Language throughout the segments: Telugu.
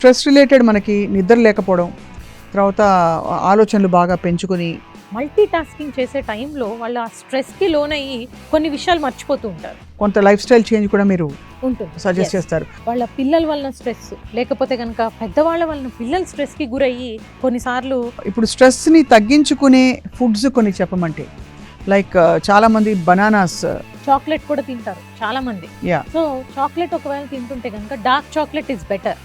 స్ట్రెస్ రిలేటెడ్ మనకి నిద్ర లేకపోవడం, తర్వాత ఆలోచనలు బాగా పెంచుకొని మల్టీ టాస్కింగ్ చేసే టైంలో వాళ్ళు ఆ స్ట్రెస్కి లోనయ్యి కొన్ని విషయాలు మర్చిపోతూ ఉంటారు. కొంత లైఫ్ స్టైల్ చేంజ్ కూడా మీరు ఉంటుంది సజెస్ట్ చేస్తారు. వాళ్ళ పిల్లల వలన స్ట్రెస్, లేకపోతే కనుక పెద్దవాళ్ళ వలన పిల్లల స్ట్రెస్కి గురయ్యి కొన్నిసార్లు ఇప్పుడు స్ట్రెస్ని తగ్గించుకునే ఫుడ్స్ కొన్ని చెప్పమంటే లైక్ చాలా మంది బనానాస్, చాక్లెట్ కూడా తింటారు చాలా మంది. యా సో చాక్లెట్ ఒకవేళ తింటుంటే కనుక డార్క్ చాక్లెట్ ఇస్ బెటర్.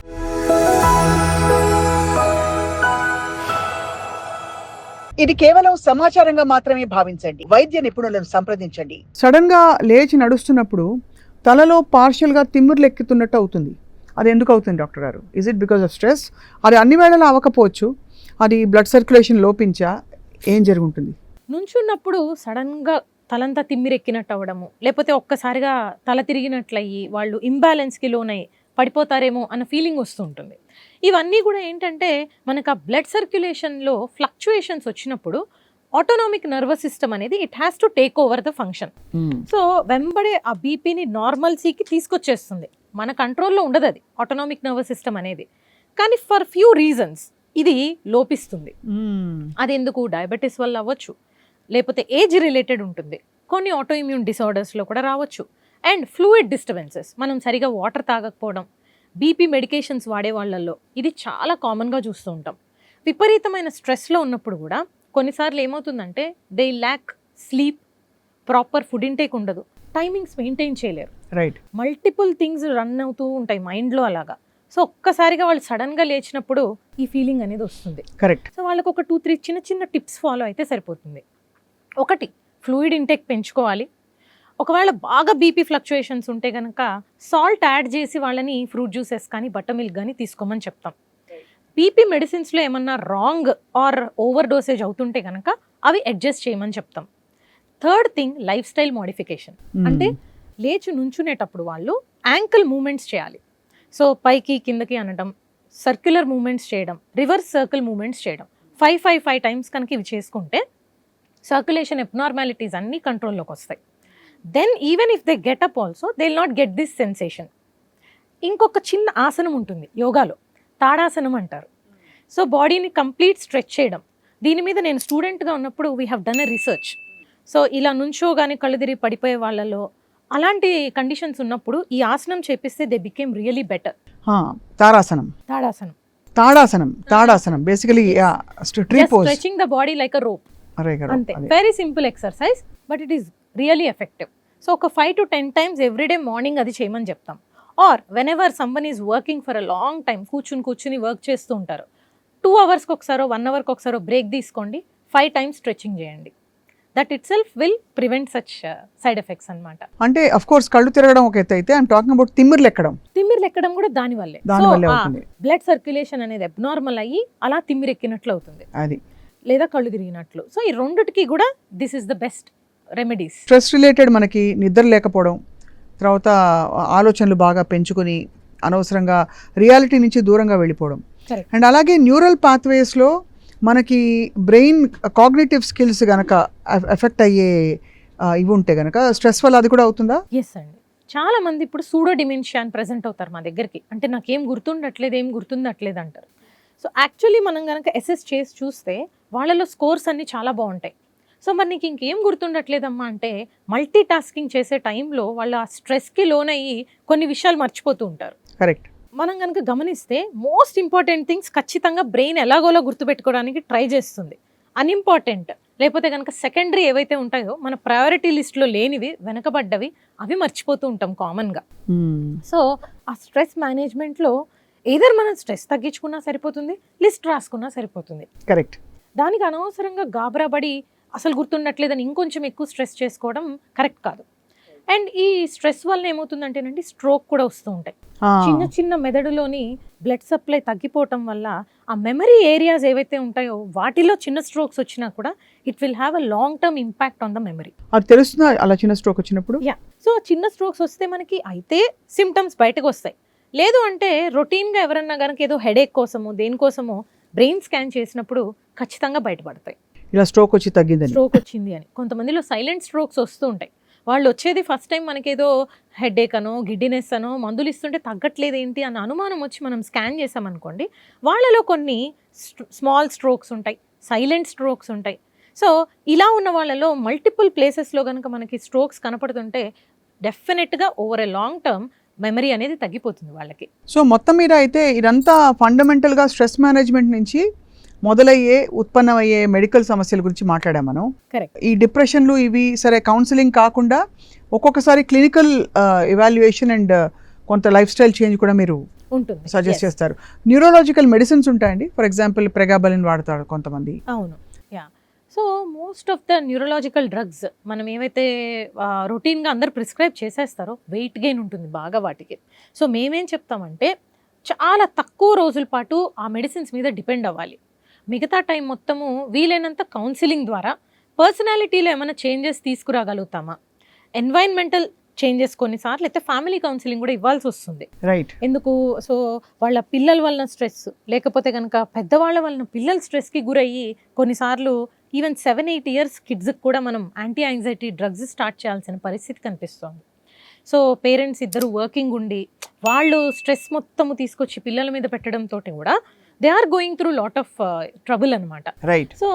ఇది కేవలం సమాచారంగా మాత్రమే భావించండి. వైద్య నిపుణులను సంప్రదించండి. సడన్ గా లేచి నడుస్తున్నప్పుడు తలలో పార్షియల్గా తిమ్మిర్లు ఎక్కుతున్నట్టు అవుతుంది. అది ఎందుకు అవుతుంది డాక్టర్ గారు? Is it because of stress? అది అన్ని వేళలా అవ్వకపోవచ్చు. అది బ్లడ్ సర్క్యులేషన్ లోపించా ఏం జరుగుతుంది? నుంచున్నప్పుడు సడన్గా తలంతా తిమ్మిరెక్కినట్టు అవ్వడము, లేకపోతే ఒక్కసారిగా తల తిరిగినట్లయి వాళ్ళు ఇంబ్యాలెన్స్కి లోనై పడిపోతారేమో అన్న ఫీలింగ్ వస్తూ ఉంటుంది. ఇవన్నీ కూడా ఏంటంటే మనకు ఆ బ్లడ్ సర్క్యులేషన్లో ఫ్లక్చుయేషన్స్ వచ్చినప్పుడు ఆటోనామిక్ నర్వస్ సిస్టమ్ అనేది it has to take over the function. So వెంబడే ఆ బీపీని నార్మల్సీకి తీసుకొచ్చేస్తుంది. మన కంట్రోల్లో ఉండదు అది ఆటోనామిక్ నర్వస్ సిస్టమ్ అనేది. కానీ ఫర్ ఫ్యూ రీజన్స్ ఇది లోపిస్తుంది. అది ఎందుకు? డయాబెటీస్ వల్ల అవ్వచ్చు, లేకపోతే ఏజ్ రిలేటెడ్ ఉంటుంది, కొన్ని ఆటో ఇమ్యూన్ డిసార్డర్స్లో కూడా రావచ్చు, అండ్ ఫ్లూయిడ్ డిస్టర్బెన్సెస్, మనం సరిగా వాటర్ తాగకపోవడం, బీపీ మెడికేషన్స్ వాడే వాళ్ళల్లో ఇది చాలా కామన్గా చూస్తూ ఉంటాం. విపరీతమైన స్ట్రెస్లో ఉన్నప్పుడు కూడా కొన్నిసార్లు ఏమవుతుందంటే they lakh sleep, proper food intake ఉండదు, టైమింగ్స్ మెయింటైన్ చేయలేరు, రైట్, మల్టిపుల్ థింగ్స్ రన్ అవుతూ ఉంటాయి మైండ్లో అలాగా. సో ఒక్కసారిగా వాళ్ళు సడన్గా లేచినప్పుడు ఈ ఫీలింగ్ అనేది వస్తుంది. కరెక్ట్. సో వాళ్ళకు ఒక 2-3 చిన్న చిన్న టిప్స్ ఫాలో అయితే సరిపోతుంది. ఒకటి, ఫ్లూయిడ్ ఇంటేక్ పెంచుకోవాలి. ఒకవేళ బాగా బీపీ ఫ్లక్చుయేషన్స్ ఉంటే కనుక సాల్ట్ యాడ్ చేసి వాళ్ళని ఫ్రూట్ జ్యూసెస్ కానీ బటర్ మిల్క్ కానీ తీసుకోమని చెప్తాం. బీపీ మెడిసిన్స్లో ఏమన్నా రాంగ్ ఆర్ ఓవర్ డోసేజ్ అవుతుంటే కనుక అవి అడ్జస్ట్ చేయమని చెప్తాం. Third thing, life style modification. అంటే లేచి నుంచునేటప్పుడు వాళ్ళు యాంకిల్ మూమెంట్స్ చేయాలి. సో పైకి కిందకి అనడం, సర్క్యులర్ మూమెంట్స్ చేయడం, రివర్స్ సర్కిల్ మూమెంట్స్ చేయడం, 5 టైమ్స్ కనుక ఇవి చేసుకుంటే సర్క్యులేషన్ ఎబ్నార్మాలిటీస్ అన్నీ కంట్రోల్లోకి వస్తాయి. Then even if they get up also they will not get this sensation. ఇంకొక చిన్న ఆసనం ఉంటుంది యోగాలో, తాడాసనం అంటారు. సో బాడీని కంప్లీట్ స్ట్రెచ్ చేయడం. దీని మీద నేను స్టూడెంట్గా ఉన్నప్పుడు we have done a research. So ఇలా నుంచోగానే కళ్ళు తిరిగి పడిపోయే వాళ్ళలో అలాంటి కండిషన్స్ ఉన్నప్పుడు ఈ ఆసనం చేపిస్తే దే బికేమ్ రియలీ బెటర్. తారాసనం, తాడాసనం, తాడాసనం basically tree pose, stretching the body like a rope. అంతే, very simple exercise but it is really effective. So ఒక 5 to 10 టైమ్స్ ఎవ్రీడే మార్నింగ్ అది చేయమని చెప్తాం. Or whenever someone is working for a long time, కూర్చుని వర్క్ చేస్తూ ఉంటారు, 2 అవర్స్కి ఒకసారో 1 అవర్కి ఒకసారో బ్రేక్ తీసుకోండి, 5 టైమ్స్ స్ట్రెచింగ్ చేయండి. That it self will prevent such side effects అనమాట. అంటే అఫ్ కోర్స్ కళ్ళు తిరగడం ఒక ఎత్తు అయితే ఐఎమ్ టాకింగ్ అబౌట్ తిమ్మిర్లు ఎక్కడం కూడా దానివల్లే. అవుతుంది. బ్లడ్ సర్క్యులేషన్ అనేది అబ్నార్మల్ అయ్యి అలా తిమ్మిరెక్కినట్లు అవుతుంది, అది, లేదా కళ్ళు తిరిగినట్లు. సో ఈ రెండిటికి కూడా this is the best remedies. Stress related మనకి నిద్ర లేకపోవడం, తర్వాత ఆలోచనలు బాగా పెంచుకొని అనవసరంగా రియాలిటీ నుంచి దూరంగా వెళ్ళిపోవడం, అండ్ అలాగే న్యూరల్ పాత్వేస్లో మనకి బ్రెయిన్ కాగ్నిటివ్ స్కిల్స్ కనుక ఎఫెక్ట్ అయ్యే ఇవి ఉంటే కనుక స్ట్రెస్ వల్ల అది కూడా అవుతుందా? ఎస్ అండి, చాలా మంది ఇప్పుడు సూడో డిమెన్షియా అని ప్రెజెంట్ అవుతారు మా దగ్గరికి. అంటే నాకేం గుర్తుండట్లేదు అంటారు. సో యాక్చువల్లీ మనం కనుక అసెస్ చేసి చూస్తే వాళ్ళలో స్కోర్స్ అన్నీ చాలా బాగుంటాయి. సో మరి నీకు ఇంకేం గుర్తుండట్లేదమ్మా అంటే మల్టీ టాస్కింగ్ చేసే టైంలో వాళ్ళు ఆ స్ట్రెస్కి లోనయ్యి కొన్ని విషయాలు మర్చిపోతూ ఉంటారు. కరెక్ట్. మనం కనుక గమనిస్తే మోస్ట్ ఇంపార్టెంట్ థింగ్స్ ఖచ్చితంగా బ్రెయిన్ ఎలాగోలా గుర్తుపెట్టుకోవడానికి ట్రై చేస్తుంది. అన్ఇంపార్టెంట్ లేకపోతే కనుక సెకండరీ ఏవైతే ఉంటాయో మన ప్రయారిటీ లిస్ట్లో లేనివి, వెనకబడ్డవి, అవి మర్చిపోతూ ఉంటాం కామన్గా. సో ఆ స్ట్రెస్ మేనేజ్మెంట్లో ఏదర్ మనం స్ట్రెస్ తగ్గించుకున్నా సరిపోతుంది, లిస్ట్ రాసుకున్నా సరిపోతుంది. కరెక్ట్. దానికి అనవసరంగా గాబరాబడి అసలు గుర్తుండట్లేదని ఇంకొంచెం ఎక్కువ స్ట్రెస్ చేసుకోవడం కరెక్ట్ కాదు. అండ్ ఈ స్ట్రెస్ వల్ల ఏమవుతుందంటేనండి స్ట్రోక్ కూడా వస్తూ ఉంటాయి. చిన్న మెదడులోని బ్లడ్ సప్లై తగ్గిపోవటం వల్ల ఆ మెమరీ ఏరియాస్ ఏవైతే ఉంటాయో వాటిలో చిన్న స్ట్రోక్స్ వచ్చినా కూడా it will have a long term impact on the memory. అది తెలుస్తుందా అలా చిన్న స్ట్రోక్ వచ్చినప్పుడు? సో చిన్న స్ట్రోక్స్ వస్తే మనకి అయితే సిమ్టమ్స్ బయటకు వస్తాయి. లేదు అంటే రొటీన్గా ఎవరన్నా కనుక ఏదో హెడేక్ కోసమో దేనికోసమో బ్రెయిన్ స్కాన్ చేసినప్పుడు ఖచ్చితంగా బయటపడతాయి ఇలా స్ట్రోక్ వచ్చింది అని. కొంతమందిలో సైలెంట్ స్ట్రోక్స్ వస్తూ ఉంటాయి. వాళ్ళు వచ్చేది ఫస్ట్ టైం మనకేదో హెడేక్ అనో గిడ్డినెస్ అనో మందులు ఇస్తుంటే తగ్గట్లేదు ఏంటి అన్న అనుమానం వచ్చి మనం స్కాన్ చేసామనుకోండి, వాళ్ళలో కొన్ని స్మాల్ స్ట్రోక్స్ ఉంటాయి, సైలెంట్ స్ట్రోక్స్ ఉంటాయి. సో ఇలా ఉన్న వాళ్ళలో మల్టిపుల్ ప్లేసెస్లో కనుక మనకి స్ట్రోక్స్ కనపడుతుంటే డెఫినెట్గా over a long term memory అనేది తగ్గిపోతుంది వాళ్ళకి. సో మొత్తం మీద అయితే ఇదంతా ఫండమెంటల్గా స్ట్రెస్ మేనేజ్మెంట్ నుంచి మొదలయ్యే ఉత్పన్నమయ్యే మెడికల్ సమస్యల గురించి మాట్లాడాం మనం. కరెక్ట్. ఈ డిప్రెషన్లు ఇవి సరే కౌన్సిలింగ్ కాకుండా ఒక్కొక్కసారి క్లినికల్ ఎవాల్యుయేషన్ అండ్ కొంత లైఫ్ స్టైల్ చేంజ్ కూడా మీరు ఉంటుంది, సజెస్ట్ చేస్తారు. న్యూరోలాజికల్ మెడిసిన్స్ ఉంటాయండి, ఫర్ ఎగ్జాంపుల్ ప్రెగాబలిన్ వాడతారు కొంతమంది. అవును, yeah. So most of the neurological drugs మనం ఏవైతే రొటీన్గా అందరు ప్రిస్క్రైబ్ చేసేస్తారో వెయిట్ గెయిన్ ఉంటుంది బాగా వాటికి. సో మేమేం చెప్తామంటే చాలా తక్కువ రోజుల పాటు ఆ మెడిసిన్స్ మీద డిపెండ్ అవ్వాలి. మిగతా టైం మొత్తము వీలైనంత కౌన్సిలింగ్ ద్వారా పర్సనాలిటీలో ఏమైనా చేంజెస్ తీసుకురాగలుగుతామా, ఎన్వైరన్మెంటల్ చేంజెస్ కొన్నిసార్లు అయితే ఫ్యామిలీ కౌన్సిలింగ్ కూడా ఇవ్వాల్సి వస్తుంది. రైట్. ఎందుకు? సో వాళ్ళ పిల్లల వలన స్ట్రెస్, లేకపోతే కనుక పెద్దవాళ్ళ వలన పిల్లల స్ట్రెస్కి గురయ్యి కొన్నిసార్లు ఈవెన్ 7-8 ఇయర్స్ కిడ్స్కి కూడా మనం యాంటీ యాంగ్జైటీ డ్రగ్స్ స్టార్ట్ చేయాల్సిన పరిస్థితి కనిపిస్తుంది. సో పేరెంట్స్ ఇద్దరు వర్కింగ్ ఉండి వాళ్ళు స్ట్రెస్ మొత్తము తీసుకొచ్చి పిల్లల మీద పెట్టడంతో కూడా they are going through lot of trouble అనమాట. రైట్. సో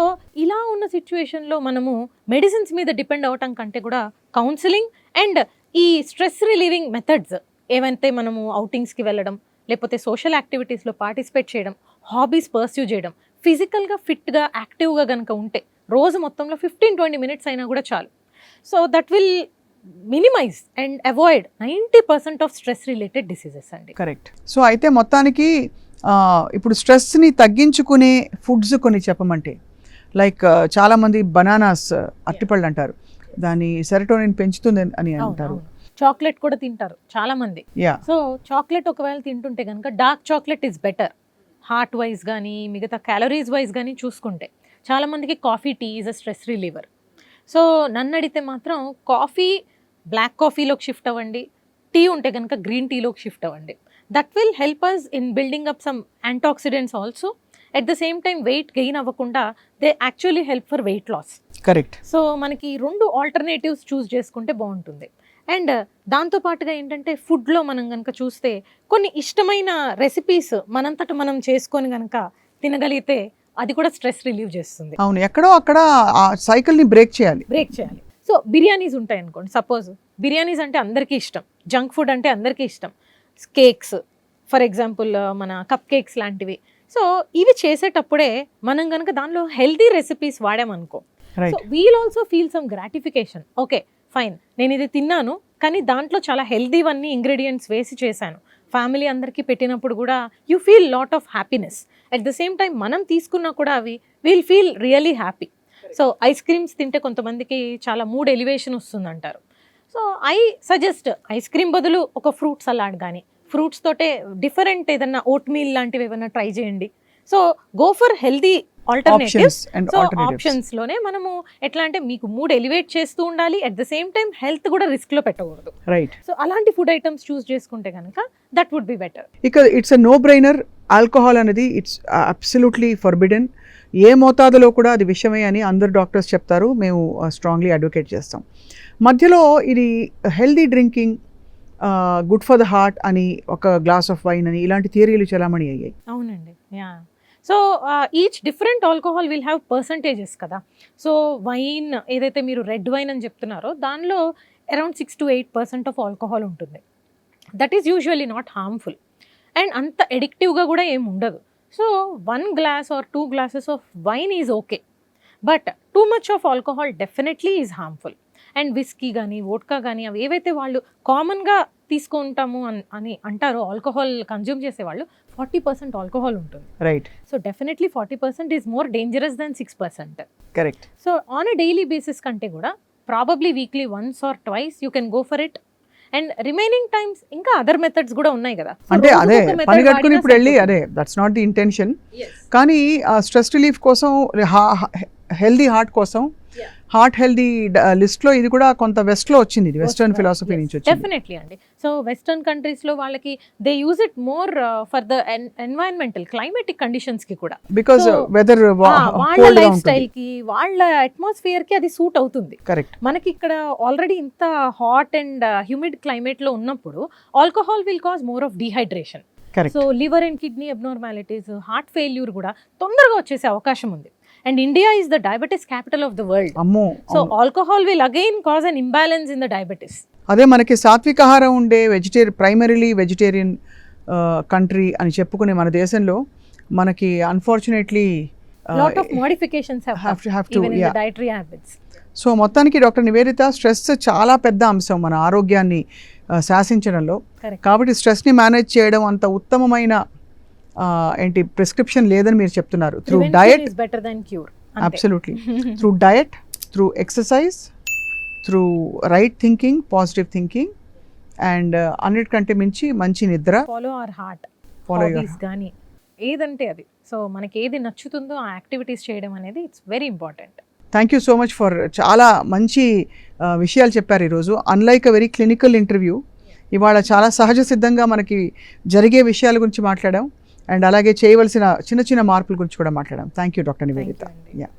ఇలా ఉన్న సిచ్యువేషన్లో మనము మెడిసిన్స్ మీద డిపెండ్ అవటం కంటే కూడా కౌన్సిలింగ్ అండ్ ఈ స్ట్రెస్ రిలీవింగ్ మెథడ్స్ ఏవైతే మనము అవుటింగ్స్కి వెళ్ళడం, లేకపోతే సోషల్ యాక్టివిటీస్లో పార్టిసిపేట్ చేయడం, హాబీస్ పర్స్యూ చేయడం, ఫిజికల్గా ఫిట్గా యాక్టివ్గా కనుక ఉంటే రోజు మొత్తంలో 15-20 మినిట్స్ అయినా కూడా చాలు. So that will minimise and avoid 90% of stress related diseases అండి. కరెక్ట్. సో అయితే మొత్తానికి ఇప్పుడు స్ట్రెస్ని తగ్గించుకునే ఫుడ్స్ కొన్ని చెప్పమంటే, లైక్ చాలామంది బనానాస్ అరటిపళ్ళు అంటారు, దాని సెరటోనిన్ పెంచుతుంది అని అంటారు. చాక్లెట్ కూడా తింటారు చాలా మంది. సో చాక్లెట్ ఒకవేళ తింటుంటే కనుక dark chocolate is better heart wise కానీ మిగతా క్యాలరీస్ వైజ్ కానీ చూసుకుంటే. చాలా మందికి coffee, tea is a stress reliever. So నన్ను అడిగితే మాత్రం కాఫీ బ్లాక్ కాఫీలోకి షిఫ్ట్ అవ్వండి, టీ ఉంటే కనుక గ్రీన్ టీలోకి షిఫ్ట్ అవ్వండి. That will help us in building up some antioxidants also. At the same time weight gain అవ్వకుండా they actually help for weight loss. Correct. So మనకి 2 ఆల్టర్నేటివ్స్ చూస్ చేసుకుంటే బాగుంటుంది. అండ్ దాంతోపాటుగా ఏంటంటే ఫుడ్లో మనం కనుక చూస్తే కొన్ని ఇష్టమైన రెసిపీస్ మనంతట మనం చేసుకొని కనుక తినగలిగితే అది కూడా స్ట్రెస్ రిలీవ్ చేస్తుంది. అవును, ఎక్కడో అక్కడ ఆ సైకిల్ని బ్రేక్ చేయాలి. సో బిర్యానీస్ ఉంటాయి అనుకోండి, సపోజ్ బిర్యానీస్ అంటే అందరికీ ఇష్టం, జంక్ ఫుడ్ అంటే అందరికీ ఇష్టం, కేక్స్ ఫర్ ఎగ్జాంపుల్ మన కప్ కేక్స్ లాంటివి. సో ఇవి చేసేటప్పుడే మనం కనుక దానిలో హెల్దీ రెసిపీస్ వాడామనుకో, so we'll also feel some gratification. Okay fine, నేను ఇది తిన్నాను కానీ దాంట్లో చాలా హెల్దీవన్నీ ఇంగ్రీడియంట్స్ వేసి చేశాను, ఫ్యామిలీ అందరికీ పెట్టినప్పుడు కూడా you feel lot of happiness. At the same time మనం తీసుకున్నా కూడా అవి will feel really happy. So ice creams తింటే కొంతమందికి చాలా మూడ్ ఎలివేషన్ వస్తుంది అంటారు. So I suggest ice cream బదులు ఒక ఫ్రూట్ సలాడ్ కానీ, ఫ్రూట్స్ తోటే డిఫరెంట్ ఏదన్నా ఓట్ మీల్ లాంటివి ఏమైనా ట్రై చేయండి. So go for healthy alternatives. So options లోనే మనము ఎట్లా అంటే మీకు మూడ్ ఎలివేట్ చేస్తూ ఉండాలి, at the same time health కూడా రిస్క్ లో పెట్టకూడదు. రైట్. సో అలాంటి ఫుడ్ ఐటమ్స్ చూస్ చేసుకుంటే కనుక దట్ వుడ్ బి బెటర్. ఇక ఇట్స్ అ నో బ్రైనర్, ఆల్కహాల్ అనేది ఇట్స్ అబ్సల్యూట్లీ ఫర్బిడెన్. ఏ మోతాదులో కూడా అది విషయమే అని అందరు డాక్టర్స్ చెప్తారు, మేము స్ట్రాంగ్లీ అడ్వకేట్ చేస్తాం. మధ్యలో ఇది healthy drinking, good for the heart అని, ఒక గ్లాస్ ఆఫ్ వైన్ అని, ఇలాంటి థియరీలు చలామణి అయ్యాయి. అవునండి, yeah. So each different alcohol will have percentages కదా. సో వైన్ ఏదైతే మీరు రెడ్ వైన్ అని చెప్తున్నారో దానిలో అరౌండ్ 6 to 8% ఆఫ్ ఆల్కహాల్ ఉంటుంది. That is usually not harmful and అంత ఎడిక్టివ్గా కూడా ఏమి ఉండదు. So 1 glass or 2 glasses of wine is okay, but too much of alcohol definitely is harmful. And whisky కానీ వోడ్కా కానీ అవి ఏవైతే వాళ్ళు కామన్గా తీసుకుంటాము అని అంటారో, ఆల్కహాల్ కన్జ్యూమ్ చేసేవాళ్ళు 40% ఆల్కహాల్ ఉంటుంది. Right. So definitely 40% is more dangerous than 6%. Correct. So on a daily basis కంటే కూడా probably weekly once or twice you can go for it. And remaining times ఇంకా అదర్ మెథడ్స్ కూడా ఉన్నాయి కదా. అంటే అదే పని కట్టుకుని ఇప్పుడు వెళ్ళి అదే దట్స్ నాట్ ది ఇంటెన్షన్. కానీ స్ట్రెస్ రిలీఫ్ కోసం, హెల్దీ హార్ట్ కోసం హార్ట్ హెల్దీ లిస్ట్లో ఇది కూడా కొంత వెస్ట్లో వచ్చింది, ఇది వెస్టర్న్ ఫిలాసఫీ నుంచి వచ్చింది. డెఫినెట్లీ అండి. సో వెస్టర్న్ కంట్రీస్లో వాళ్ళకి they use it more for the environmental climatic కండిషన్స్కి కూడా, బికాస్ So, వెదర్ వాళ్ళ లైఫ్ స్టైల్కి వాళ్ళ అట్మాస్ఫియర్కి అది సూట్ అవుతుంది. కరెక్ట్. మనకి ఇక్కడ ఆల్రెడీ ఇంత హాట్ అండ్ హ్యూమిడ్ క్లైమేట్లో ఉన్నప్పుడు alcohol will cause more of dehydration. Correct. So liver and kidney abnormalities, heart failure కూడా తొందరగా వచ్చేసే అవకాశం ఉంది. And India is the diabetes capital of the world. అమ్మో. So alcohol will again cause an imbalance in the diabetes. అదే మనకి సాత్విక ఆహారం ఉండే ప్రైమరీలీ వెజిటేరియన్ కంట్రీ అని చెప్పుకునే మన దేశంలో మనకి unfortunately lot of modifications have to, even in the yeah. Dietary habits. So మొత్తానికి డాక్టర్ నివేదిత, స్ట్రెస్ చాలా పెద్ద అంశం మన ఆరోగ్యాన్ని శాసించడంలో. Correct. కాబట్టి స్ట్రెస్ని మేనేజ్ చేయడం అంత ఉత్తమమైన ఏంటి ప్రిస్క్రిప్షన్ లేదని మీరు చెప్తున్నారు. Through diet, is better than cure. Absolutely, through diet, through exercise, through right thinking, positive thinking, and అన్నిటికంటే మించి మంచి నిద్ర. Follow our heart, Follow your hobbies కానీ ఏదంటే అది. సో మనకి ఏది నచ్చుతుందో ఆ యాక్టివిటీస్ చేయడం అనేది it's very important. Thank you so much for చాలా మంచి విషయాలు చెప్పారు ఈరోజు. Unlike a very clinical interview, ఇవాళ చాలా సహజ సిద్ధంగా మనకి జరిగే విషయాల గురించి మాట్లాడాం, అండ్ అలాగే చేయవలసిన చిన్న చిన్న మార్పుల గురించి కూడా మాట్లాడాం. Thank you doctor Nivedita. Thank you అండి. యా.